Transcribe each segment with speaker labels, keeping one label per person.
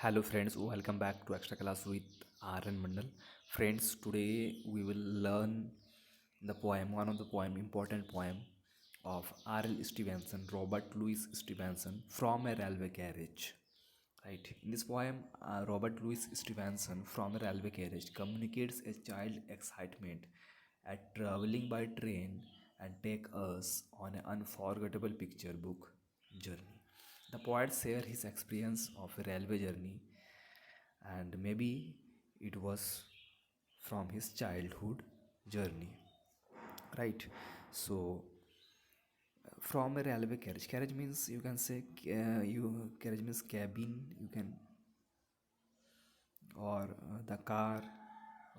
Speaker 1: Hello friends, welcome back to Extra Class with R.N. Mandal. Friends, today we will learn the poem, one of the important poem of R.L. Stevenson, Robert Louis Stevenson, From a Railway Carriage. Right. In this poem, Robert Louis Stevenson, From a Railway Carriage, communicates a child excitement at traveling by train and take us on an unforgettable picture book journey. The poet shares his experience of a railway journey, and maybe it was from his childhood journey, right? So, from a railway carriage means you can say you carriage means cabin, you can or the car,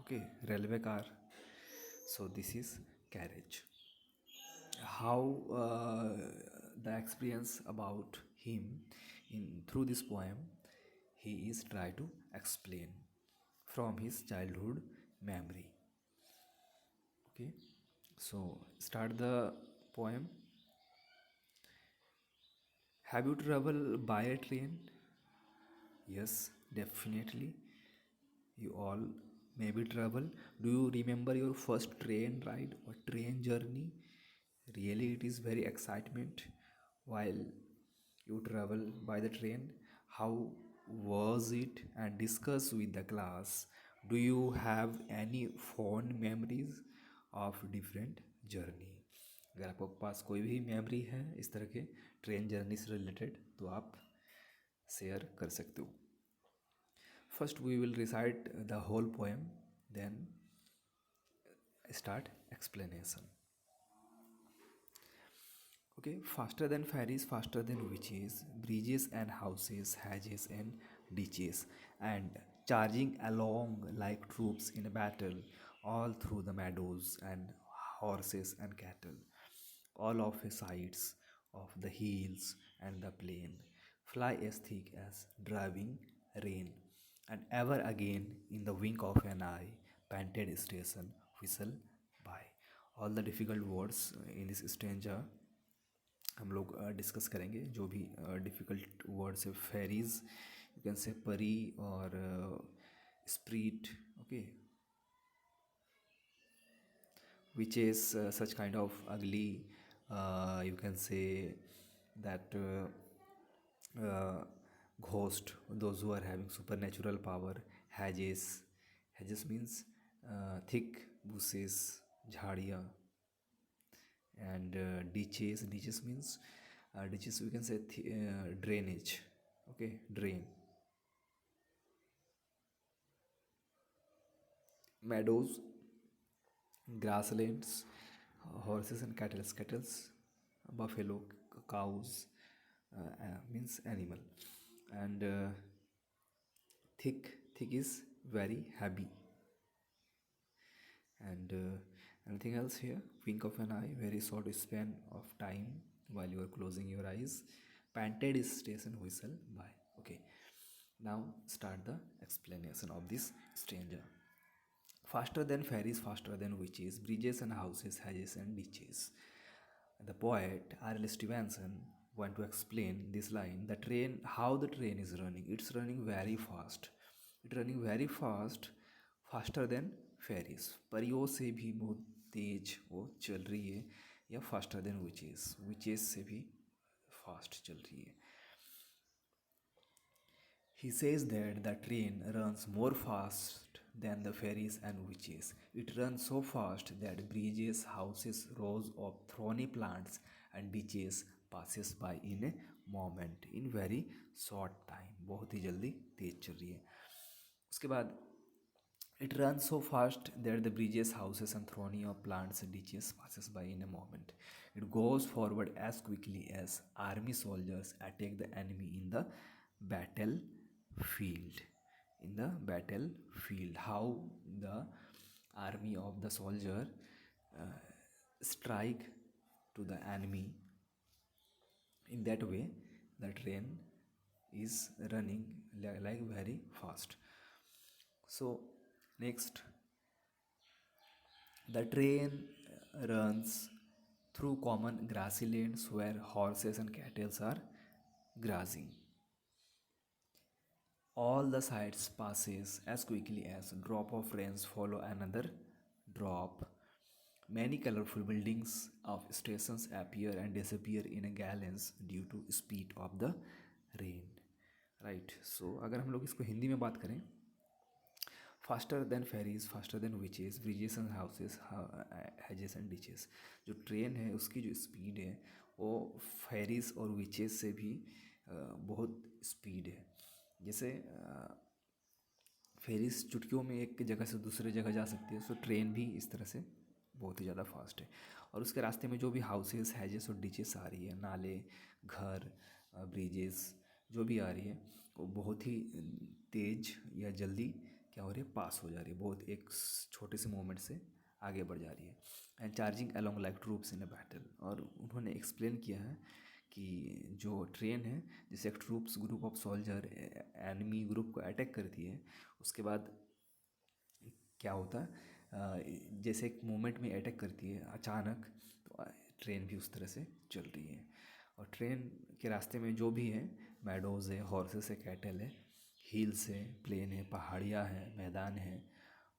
Speaker 1: okay, railway car. So this is carriage. How the experience about him in through this poem, he is try to explain from his childhood memory. Okay, so start the poem. Have you traveled by a train? Yes, definitely. You all maybe travel. Do you remember your first train ride or train journey? Really, it is very excitement while you travel by the train. How was it? And discuss with the class. Do you have any fond memories of different journey? अगर आपके पास कोई भी memory है इस तरह के train journey से related तो आप शेयर कर सकते हो. First, we will recite the whole poem, then start explanation. Okay, faster than ferries, faster than witches, bridges and houses, hedges and ditches, and charging along like troops in a battle, all through the meadows and horses and cattle, all of the sides of the hills and the plain, fly as thick as driving rain, and ever again in the wink of an eye, painted station whistle by. All the difficult words in this stanza हम लोग discuss करेंगे. जो भी difficult words है, fairies, you can say परी और spirit, okay, which is such kind of ugly, you can say that ghost, those who are having supernatural power. Hedges means thick bushes, झाड़ियाँ. And ditches means ditches we can say drainage, okay, drain. Meadows, grasslands, horses and cattles, buffalo, cows, means animal. And thick is very heavy. And anything else here? Wink of an eye, very short span of time while you are closing your eyes. Panted is station whistle by. Okay, now start the explanation of this stranger. Faster than ferries, faster than witches, bridges and houses, hedges and ditches. The poet R.L. Stevenson want to explain this line. The train, how the train is running. It's running very fast. It's running very fast, faster than ferries. परियों से भी बहुत तेज वो चल रही है, या faster than witches से भी fast चल रही है. He says that the train runs more fast than the ferries and witches. It runs so fast that bridges, houses, rows of thorny plants and ditches passes by in a moment, in very short time. बहुत ही जल्दी तेज चल रही है. उसके बाद it runs so fast that the bridges, houses and thorny of plants and ditches passes by in a moment. It goes forward as quickly as army soldiers attack the enemy in the battlefield. In the battlefield, how the army of the soldier strike to the enemy, in that way the train is running like very fast. So next, the train runs through common grassy lanes where horses and cattle are grazing. All the sights passes as quickly as drop of rains follow another drop. Many colorful buildings of stations appear and disappear in a gallons due to speed of the rain. Right. So अगर हम लोग इसको हिंदी में बात करें, faster than fairies, faster than witches, bridges and houses, hedges and ditches. जो train है उसकी जो स्पीड है वो फेरीज और विचेस से भी बहुत स्पीड है। जैसे फेरीज चुटकियों में एक जगह से दूसरे जगह जा सकती है, सो ट्रेन भी इस तरह से बहुत ही ज़्यादा फास्ट है। और उसके रास्ते में जो भी हाउसेस, हैजेस और डिचेस आ रही है, नाले, घर, ब्रिजेस जो भी आ रही है, वो बहुत ही तेज़ या जल्दी क्या हो रही है, पास हो जा रही है, बहुत एक छोटे से मोमेंट से आगे बढ़ जा रही है। And charging along like troops in a battle. और उन्होंने एक्सप्लेन किया है कि जो ट्रेन है, जैसे एक troops group of soldier enemy group को अटैक करती है, उसके बाद क्या होता है, जैसे एक मोमेंट में अटैक करती है अचानक, तो ट्रेन भी उस तरह से चल रही है। और ट्रेन के रास्ते में जो भी है, मैडोज़ है, हॉर्सेस है, कैटल है, हिल्स है, प्लेन है, पहाड़ियाँ हैं, मैदान है,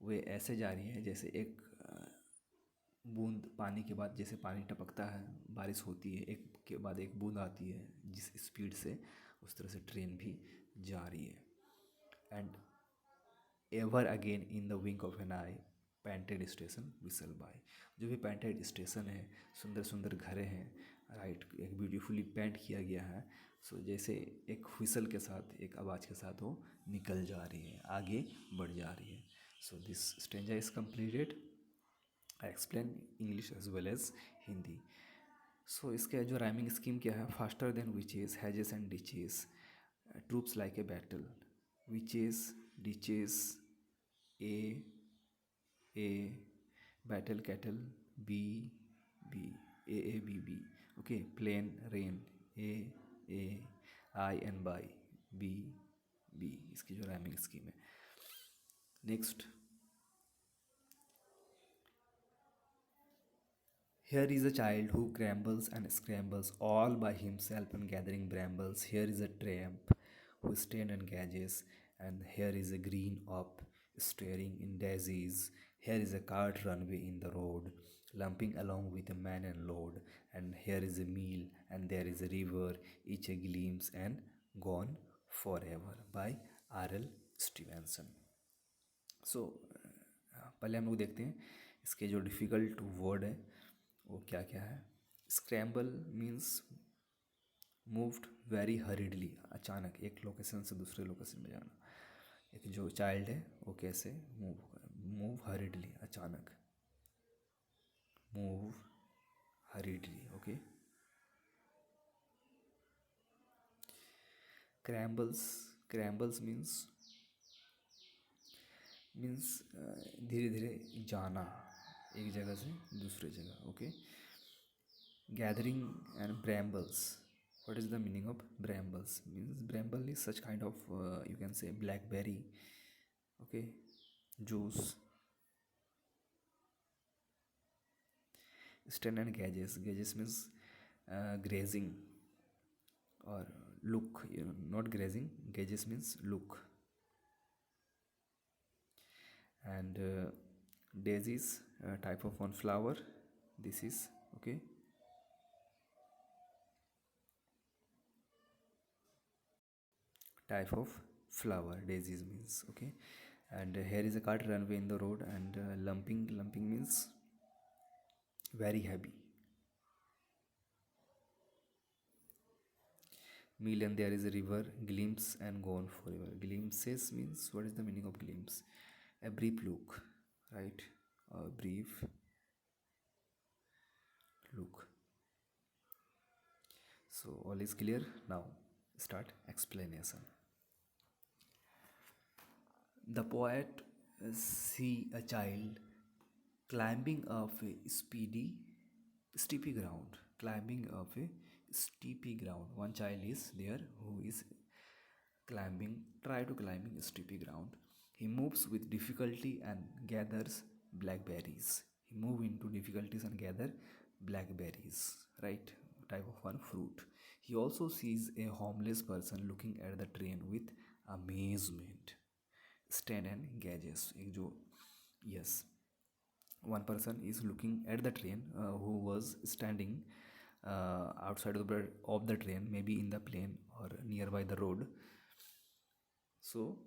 Speaker 1: वे ऐसे जा रही है जैसे एक बूंद पानी के बाद जैसे पानी टपकता है, बारिश होती है, एक के बाद एक बूंद आती है जिस स्पीड से, उस तरह से ट्रेन भी जा रही है। And ever again in the wink of an eye painted station whistle by. जो भी पेंटेड स्टेशन है, सुंदर सुंदर घरें हैं, राइट, एक ब्यूटीफुली पेंट किया गया है, सो जैसे एक व्हिसल के साथ, एक आवाज़ के साथ वो निकल जा रही है, आगे बढ़ जा रही है। So this stanza is completed. I explain English as well as Hindi. So इसका जो राइमिंग स्कीम क्या है, faster than witches, hedges and ditches, troops like a battle, witches, ditches, A, battle, cattle, B, B, A B B, okay, plain, rain, A, eye and by, B, B, इसकी जो rhyming scheme है। Next, here is a child who crumbles and scrambles all by himself and gathering brambles. Here is a tramp who stand and gauges, and here is a green up staring in daisies. Here is a cart runway in the road, lumping along with a man and load. And here is a meal, and there is a river, each a gleams and gone forever. By R.L. Stevenson. सो पहले हम लोग देखते हैं इसके जो difficult word है वो क्या क्या है। स्क्रैम्बल मीन्स मूव्ड वेरी हरीडली, अचानक एक लोकेशन से दूसरे लोकेशन में जाना। एक जो चाइल्ड है वो कैसे मूव हरीडली, अचानक, move hurriedly, okay. Scrambles, scrambles means धीरे धीरे जाना एक जगह से दूसरे जगह, okay. Gathering and brambles, what is the meaning of brambles? Means bramble is such kind of you can say blackberry, okay, juice. Stand and gauges, gauges means grazing or look, you know, not grazing, gauges means look. And daisies, type of one flower, this is, okay. Type of flower daisies means, okay. And here is a cart runway in the road, and lumping, lumping means very heavy. Meal, and there is a river, glimpse and gone forever. Glimpses means, what is the meaning of glimpse? A brief look, right, a brief look. So all is clear. Now start explanation. The poet see a child climbing up a steepy ground, climbing up a steepy ground. One child is there who is try to climbing a steepy ground. He moves with difficulty and gathers blackberries. He move into difficulties and gather blackberries, right? Type of one fruit. He also sees a homeless person looking at the train with amazement, stand and gauges. एक जो yes, one person is looking at the train who was standing outside of the train, maybe in the plane or nearby the road. So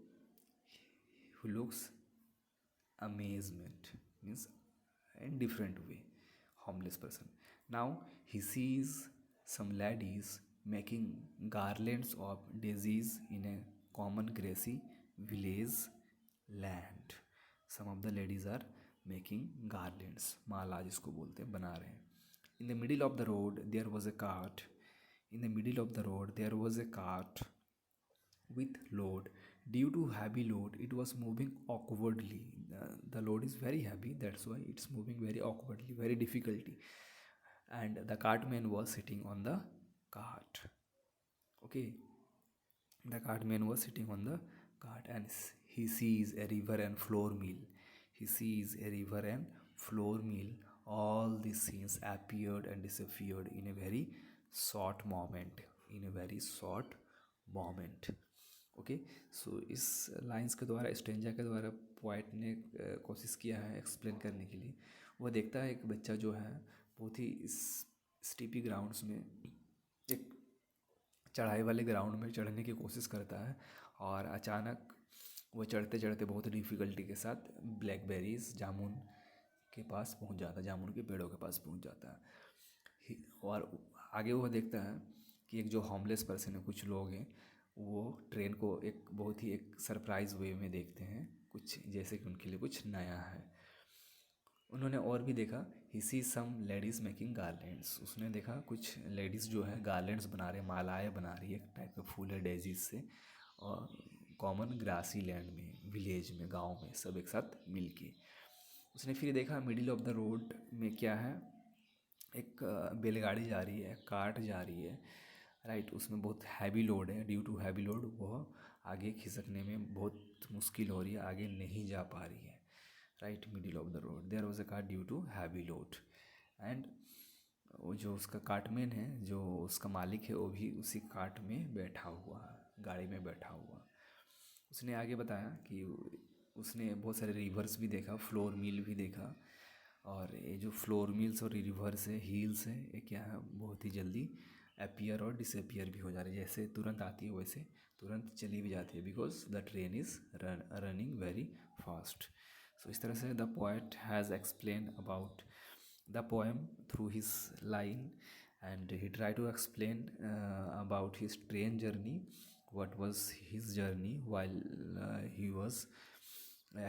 Speaker 1: who looks amazement means in different way, homeless person. Now he sees some ladies making garlands of daisies in a common grassy village land. Some of the ladies are making garlands, माला जिसको बोलते हैं, बना रहे हैं. In the middle of the road there was a cart. In the middle of the road there was a cart with load. Due to heavy load it was moving awkwardly. The load is very heavy, that's why it's moving very awkwardly, very difficulty. And the cartman was sitting on the cart. Okay, the cartman was sitting on the cart and he sees a river and flour mill. He sees a river and flour mill. All these scenes appeared and disappeared in a very short moment. In a very short moment. Okay. So इस lines के द्वारा, stanza के द्वारा poet ने कोशिश किया है explain करने के लिए. वह देखता है एक बच्चा जो है बहुत ही इस स्टीपी ग्राउंड्स में, एक चढ़ाई वाले ग्राउंड में चढ़ने की कोशिश करता है और अचानक वो चढ़ते चढ़ते बहुत डिफ़िकल्टी के साथ ब्लैकबेरीज, जामुन के पास पहुंच जाता है, जामुन के पेड़ों के पास पहुंच जाता है. और आगे वो देखता है कि एक जो होमलेस पर्सन है, कुछ लोग हैं, वो ट्रेन को एक बहुत ही एक सरप्राइज़ वे में देखते हैं, कुछ जैसे कि उनके लिए कुछ नया है. उन्होंने और भी देखा, ही सी सम लेडीज़ मेकिंग गार्लैंड्स. उसने देखा कुछ लेडीज़ जो है गार्लैंड्स बना रहे, मालाएँ बना रही है, एक टाइप के फूल है डेजीज से, और कॉमन ग्रासी लैंड में, विलेज में, गांव में, सब एक साथ मिल के. उसने फिर देखा मिडिल ऑफ द रोड में क्या है, एक बैलगाड़ी जा रही है, कार्ट जा रही है, राइट. उसमें बहुत हैवी लोड है. ड्यू टू हैवी लोड वह आगे खिसकने में बहुत मुश्किल हो रही है, आगे नहीं जा पा रही है, right. Middle of the road there was a car due to heavy load. And वो जो उसका कार्टमैन है, जो उसका मालिक है, वो भी उसी कार्ट में बैठा हुआ है, गाड़ी में बैठा हुआ. उसने आगे बताया कि उसने बहुत सारे रिवर्स भी देखा, फ्लोर मिल भी देखा. और ये जो फ्लोर मिल्स और रिवर्स है, हील्स है, ये क्या है, बहुत ही जल्दी अपीयर और डिसअपियर भी हो जा रही है. जैसे तुरंत आती है वैसे तुरंत चली भी जाती है, because the train is running very fast. So इस तरह से the poet has explain about the poem through his line, and he tried to explain about his train journey, what was his journey while he was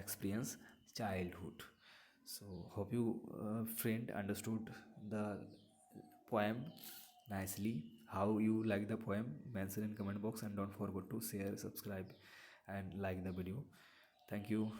Speaker 1: experience childhood. So hope you friend understood the poem nicely. How you like the poem, mention in comment box, and don't forget to share, subscribe and like the video. Thank you.